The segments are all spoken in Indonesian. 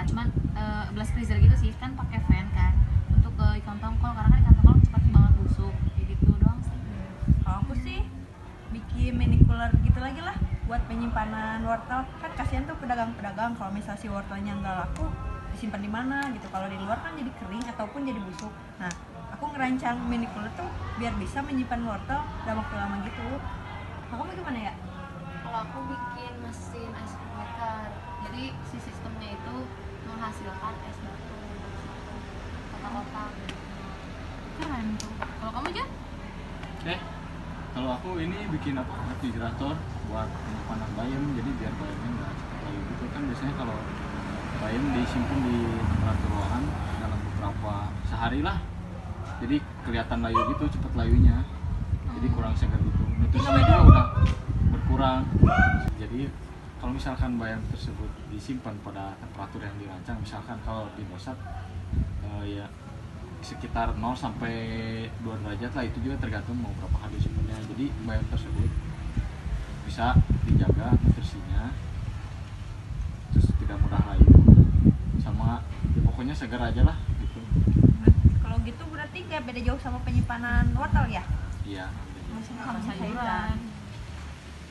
bisa, cuman blast freezer gitu sih kan pakai fan kan untuk ke ikan tongkol, karena kan ikan tongkol cepat banget busuk, kayak gitu doang sih. Kalau aku sih bikin mini cooler gitu lagi lah buat penyimpanan wortel. Kan kasihan tuh pedagang-pedagang kalau misal si wortelnya nggak laku disimpan di mana gitu. Kalau di luar kan jadi kering ataupun jadi busuk. Nah, aku ngerancang mini cooler tuh biar bisa menyimpan wortel dalam waktu lama gitu. Kamu gimana ya? Kalau aku bikin mesin ice cream maker, jadi si sistemnya itu menghasilkan es batu kotak-kotak. Keren tuh. Kalau kamu Jan? Kalau aku ini bikin refrigerator buat penyimpanan bayam, jadi biar bayamnya nggak cepat layu gitu kan. Biasanya kalau bayam disimpan di temperatur ruangan dalam beberapa sehari lah, jadi kelihatan layu gitu, cepat layunya, jadi kurang segar gitu, nutrisinya juga udah berkurang. Jadi kalau misalkan bayam tersebut disimpan pada temperatur yang dirancang, misalkan kalau di Indosat ya sekitar 0 sampai 2 derajat lah, itu juga tergantung mau berapa hari simpannya. Jadi bayam tersebut bisa dijaga nutrisinya, terus tidak mudah layu, sama ya pokoknya segar aja lah gitu. Kalau gitu berarti nggak beda jauh sama penyimpanan wortel ya? Iya. Sama sayuran.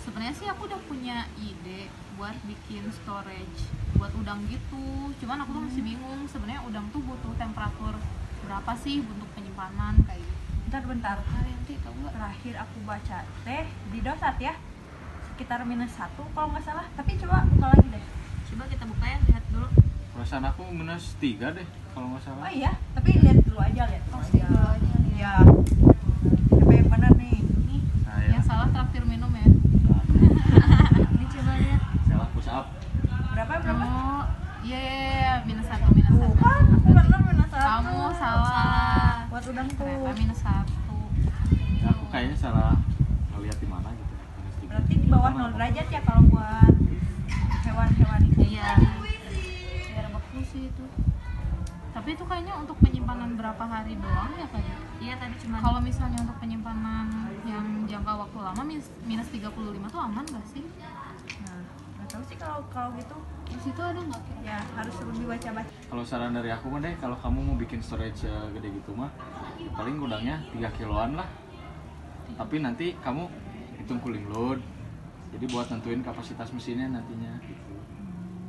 Sebenarnya sih aku udah punya ide buat bikin storage buat udang gitu, cuman aku tuh masih bingung sebenarnya udang tuh butuh temperatur berapa sih untuk penyimpanan kayak gitu. Bentar. Nanti tau nggak? Terakhir aku baca teh di Indosat ya sekitar -1 kalau nggak salah. Tapi coba buka lagi deh. Coba kita buka ya, lihat dulu. Perasaan aku -3 deh kalau nggak salah. Oh iya, tapi lihat dulu aja, lihat dulu aja. Ya. Siapa yang benar nih? Nih, Nah, ya. yang salah traktir minum ya. Ini coba lihat. Salah push up. Berapa? Oh, iya, -1. Tuh kan, aku benar -1. Kamu salah. Buat udang tuh. Ternyata -1. Ya, aku kayaknya salah ngeliat di mana gitu. -3. Berarti di bawah 0 derajat ya kalau buat hewan-hewan itu. Iya. Biar beku sih itu. Tapi itu kayaknya untuk penyimpanan berapa hari doang ya kayaknya. Iya tadi cuma. Kalau misalnya untuk penyimpanan yang jangka waktu lama -35 tuh aman gak sih? Nah, nggak tahu sih kalau gitu. Di situ ada nggak kira? Ya harus lebih baca-baca. Kalau saran dari aku mah deh, kalau kamu mau bikin storage gede gitu mah, ya paling gudangnya 3 kiloan lah. Tapi nanti kamu hitung cooling load, jadi buat nentuin kapasitas mesinnya nantinya gitu.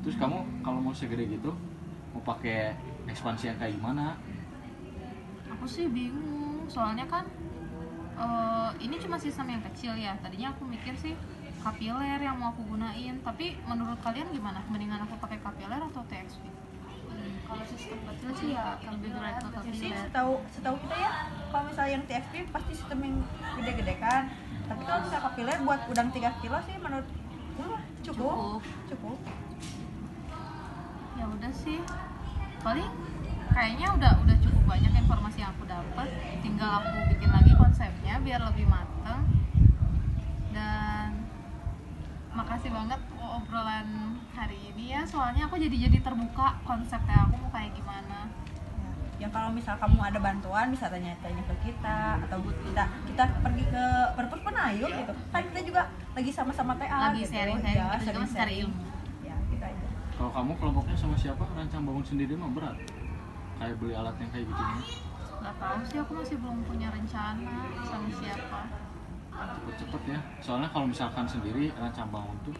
Terus kamu kalau mau segede gitu, mau pakai ekspansi yang kayak gimana? Aku sih bingung, soalnya kan ini cuma sistem yang kecil ya. Tadinya aku mikir sih kapiler yang mau aku gunain, tapi menurut kalian gimana? Mendingan aku pakai kapiler atau TXP? Kalau sistem kecil sih ya Lebih berat ke Ya sih, kapiler. setahu kita ya, kalau misalnya yang TFP pasti sistem yang gede-gede kan. Tapi kalau misalnya kapiler buat udang 3 kilo sih menurut gue cukup. Ya udah sih, paling kayaknya udah cukup banyak informasi yang aku dapat. Tinggal aku bikin lagi konsepnya biar lebih mateng. Dan makasih banget obrolan hari ini ya, soalnya aku jadi terbuka konsepnya aku mau kayak gimana. Ya kalau misal kamu ada bantuan bisa tanya-tanya ke kita, atau kita pergi ke perpus penayung gitu. Kan kita juga lagi sama-sama TA Lagi gitu. sharing-sharing, Ya, kita juga masih cari ilmu. Ya, gitu aja. Kalau kamu kelompoknya sama siapa? Rancang bangun sendiri mah berat. Kayak beli alat yang kayak gitu nih. Gak tahu sih, aku masih belum punya rencana sama siapa. Cepet-cepet ya. Soalnya kalau misalkan sendiri rancang bangun tuh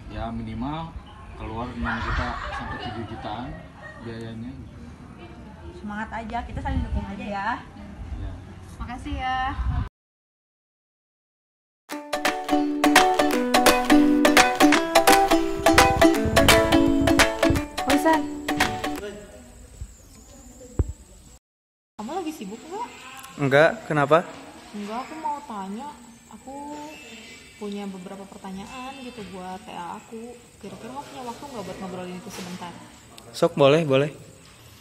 ya minimal keluar 6 juta sampai 7 jutaan biayanya gitu. Semangat aja, kita saling dukung aja ya. Ya. Makasih ya. Oisan, kamu lagi sibuk nggak? Enggak, kenapa? Enggak, aku mau tanya. Aku punya beberapa pertanyaan gitu buat TA aku. Kira-kira mau punya waktu nggak buat ngobrolin itu sebentar? Sok, boleh.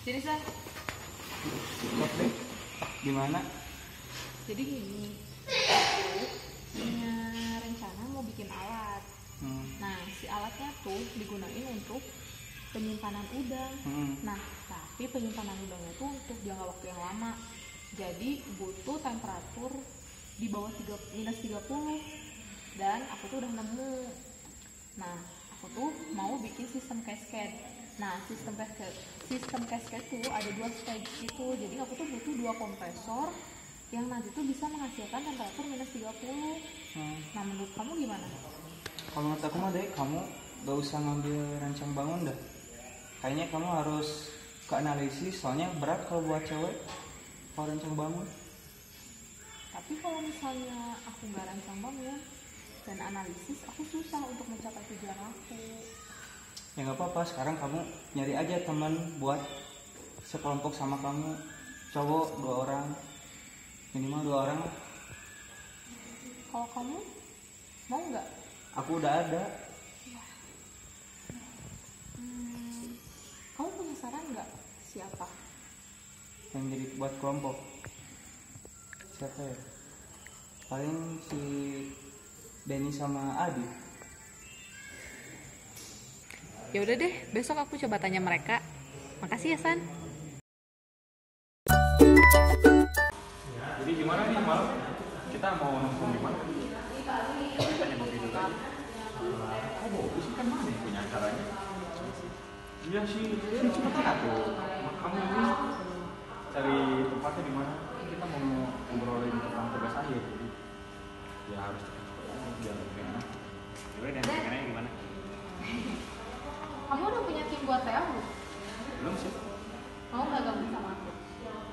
Jadi San, Gimana? jadi gini, aku punya rencana mau bikin alat. Nah, si alatnya tuh digunain untuk penyimpanan udang. Nah, tapi penyimpanan udangnya tuh untuk jangka waktu yang lama. Jadi butuh temperatur di bawah -30. Dan aku tuh udah nemu. Nah, aku tuh mau bikin sistem cascade. Nah, sistem cascade tuh ada 2 stage gitu. Jadi aku tuh butuh 2 kompresor yang nanti tuh bisa menghasilkan temperatur minus 30. Nah, menurut kamu gimana? Kalau menurut aku mah deh, kamu gak usah ngambil rancang bangun dah. Kayaknya kamu harus ke analisis, soalnya berat kalau buat cewek kalau rancang bangun. Tapi kalau misalnya aku nggak rancang bangun dan analisis, aku susah untuk mencapai tujuan aku. Ya nggak apa-apa, sekarang kamu nyari aja teman buat sekelompok sama kamu, cowok 2 orang, minimal 2 orang lah. Kalau kamu mau nggak? Aku udah ada. Kamu punya saran nggak? Siapa? Yang jadi buat kelompok siapa ya? Paling si Denny sama Adi. Ya udah deh, besok aku coba tanya mereka. Makasih ya, San. Jadi gimana nih malam? Kita mau nongkrong di mana? Tanya Bobi dulu aja. Oh, Bobi sih kan mana yang punya acaranya? Iya sih, cepetan atuh. Kamu ini cari tempatnya di mana? Kita mau ngobrolin tentang tugas akhir, jadi ya harus cepet biar lebih enak. Coba dan pengennya gimana? Kamu udah punya tim buat TA belum? Belum sih. Mau nggak gabung sama aku?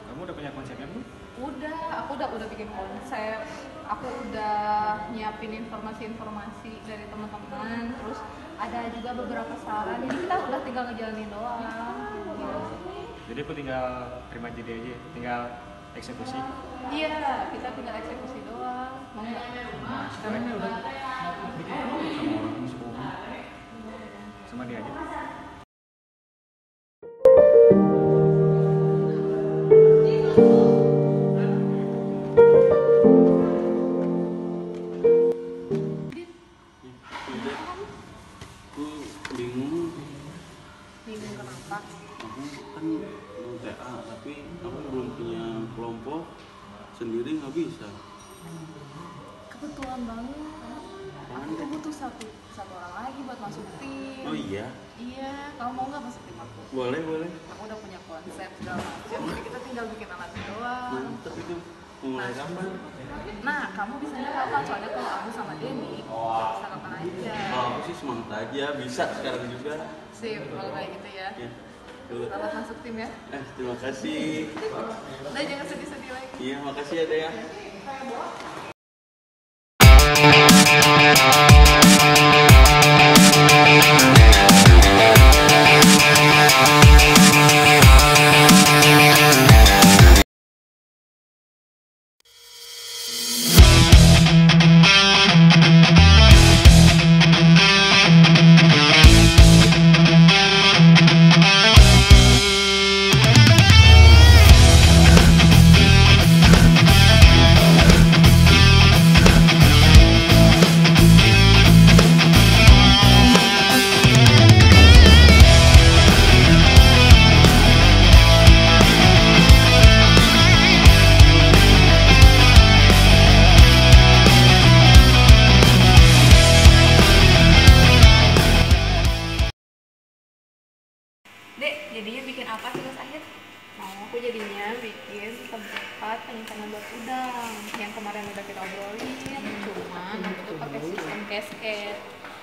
Kamu udah punya konsepnya belum? Aku udah bikin konsep. Aku udah nyiapin informasi dari teman-teman. Terus ada juga beberapa saran. Jadi kita udah tinggal ngejalanin doang. Gitu. Jadi aku tinggal terima jadi aja, tinggal eksekusi. Iya, kita tinggal eksekusi doang. Mau nggak? Nah, sekarang udah bikin sama orang musik Bobi. Sama dia aja. Bingung kenapa? Aku kan mau TA tapi aku belum punya kelompok sendiri, nggak bisa. Kebetulan banget. Aku tuh butuh satu orang lagi buat masuk tim. Oh iya, Iya, kamu mau nggak masuk tim aku? boleh. Aku udah punya konsep segala macam. Jadi kita tinggal bikin alatnya doang. Mantap itu. Mulai kapan? Nah, kamu bisanya kapan? Soalnya kalau aku sama Denny, bisa kapan aja. Kalau aku sih semangat aja, bisa sekarang juga. Sip, kalau kayak gitu ya. Ya. Tuh. Selamat masuk tim ya. Terima kasih. Udah jangan sedih-sedih lagi. Iya, makasih ya Dea. Jadi Dek, jadinya bikin apa tugas akhir? Aku jadinya bikin tempat penyimpanan buat udang yang kemarin udah kita obrolin. Cuman aku tuh pakai sistem cascade.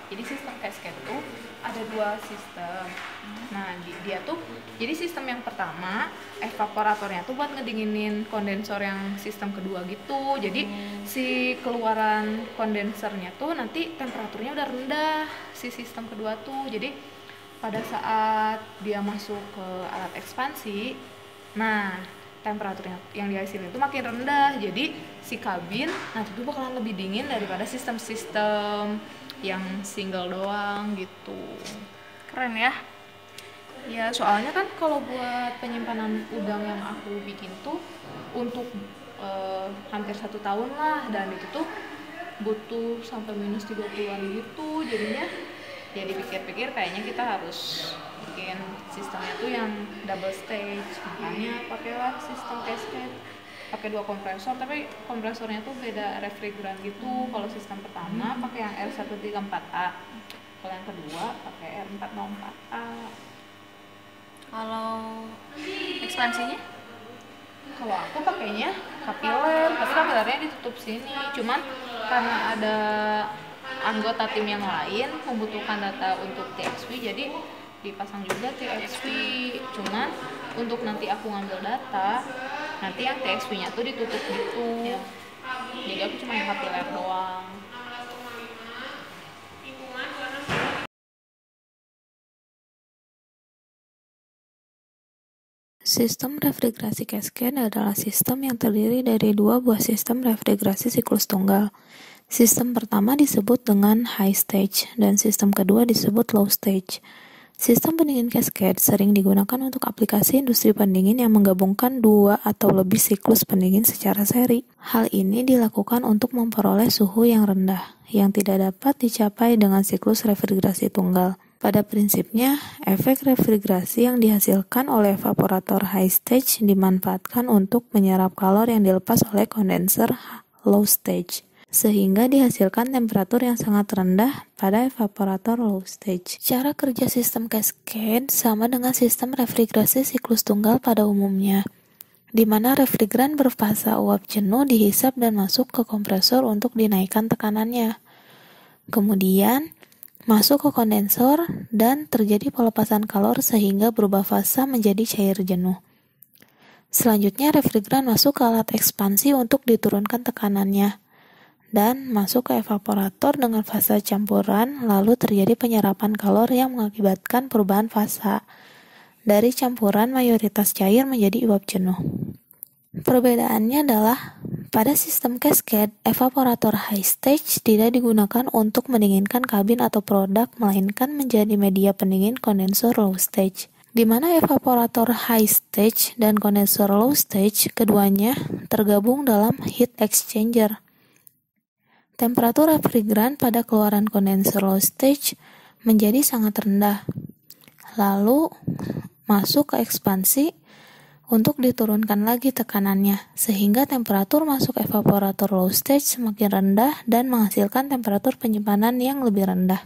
Jadi sistem cascade tuh ada 2 sistem. Nah, dia tuh jadi sistem yang pertama evaporatornya tuh buat ngedinginin kondensor yang sistem kedua gitu. Jadi si keluaran kondensernya tuh nanti temperaturnya udah rendah si sistem kedua tuh. Jadi pada saat dia masuk ke alat ekspansi, nah temperaturnya yang dihasilin itu makin rendah, jadi si kabin nanti tuh bakalan lebih dingin daripada sistem-sistem yang single doang gitu. Keren ya? Ya soalnya kan kalau buat penyimpanan udang yang aku bikin tuh untuk hampir 1 tahun lah, dan itu tuh butuh sampai minus 30-an gitu. Jadinya ya dipikir-pikir kayaknya kita harus bikin sistemnya tuh yang double stage, makanya pakailah sistem cascade, pakai 2 kompresor, tapi kompresornya tuh beda refrigeran gitu. Kalau sistem pertama pakai yang R134A, kalau yang kedua pakai R404A. Kalau ekspansinya? Kalau aku pakainya kapiler, tapi kapilernya ditutup sini. Cuman karena ada anggota tim yang lain membutuhkan data untuk TXV, jadi dipasang juga TXV. Cuman untuk nanti aku ngambil data, nanti yang TXV-nya tuh ditutup gitu. Jadi aku cuma yang kapiler doang. Sistem refrigerasi cascade adalah sistem yang terdiri dari dua buah sistem refrigerasi siklus tunggal. Sistem pertama disebut dengan high stage dan sistem kedua disebut low stage. Sistem pendingin cascade sering digunakan untuk aplikasi industri pendingin yang menggabungkan dua atau lebih siklus pendingin secara seri. Hal ini dilakukan untuk memperoleh suhu yang rendah, yang tidak dapat dicapai dengan siklus refrigerasi tunggal. Pada prinsipnya, efek refrigerasi yang dihasilkan oleh evaporator high stage dimanfaatkan untuk menyerap kalor yang dilepas oleh kondenser low stage, sehingga dihasilkan temperatur yang sangat rendah pada evaporator low stage. Cara kerja sistem cascade sama dengan sistem refrigerasi siklus tunggal pada umumnya, di mana refrigeran berfasa uap jenuh dihisap dan masuk ke kompresor untuk dinaikkan tekanannya. Kemudian, masuk ke kondensor dan terjadi pelepasan kalor sehingga berubah fasa menjadi cair jenuh. Selanjutnya refrigeran masuk ke alat ekspansi untuk diturunkan tekanannya dan masuk ke evaporator dengan fasa campuran, lalu terjadi penyerapan kalor yang mengakibatkan perubahan fasa dari campuran mayoritas cair menjadi uap jenuh. Perbedaannya adalah pada sistem cascade, evaporator high stage tidak digunakan untuk mendinginkan kabin atau produk, melainkan menjadi media pendingin kondensor low stage. Di mana evaporator high stage dan kondensor low stage keduanya tergabung dalam heat exchanger. Temperatur refrigeran pada keluaran kondensor low stage menjadi sangat rendah, lalu masuk ke ekspansi untuk diturunkan lagi tekanannya, sehingga temperatur masuk evaporator low stage semakin rendah dan menghasilkan temperatur penyimpanan yang lebih rendah.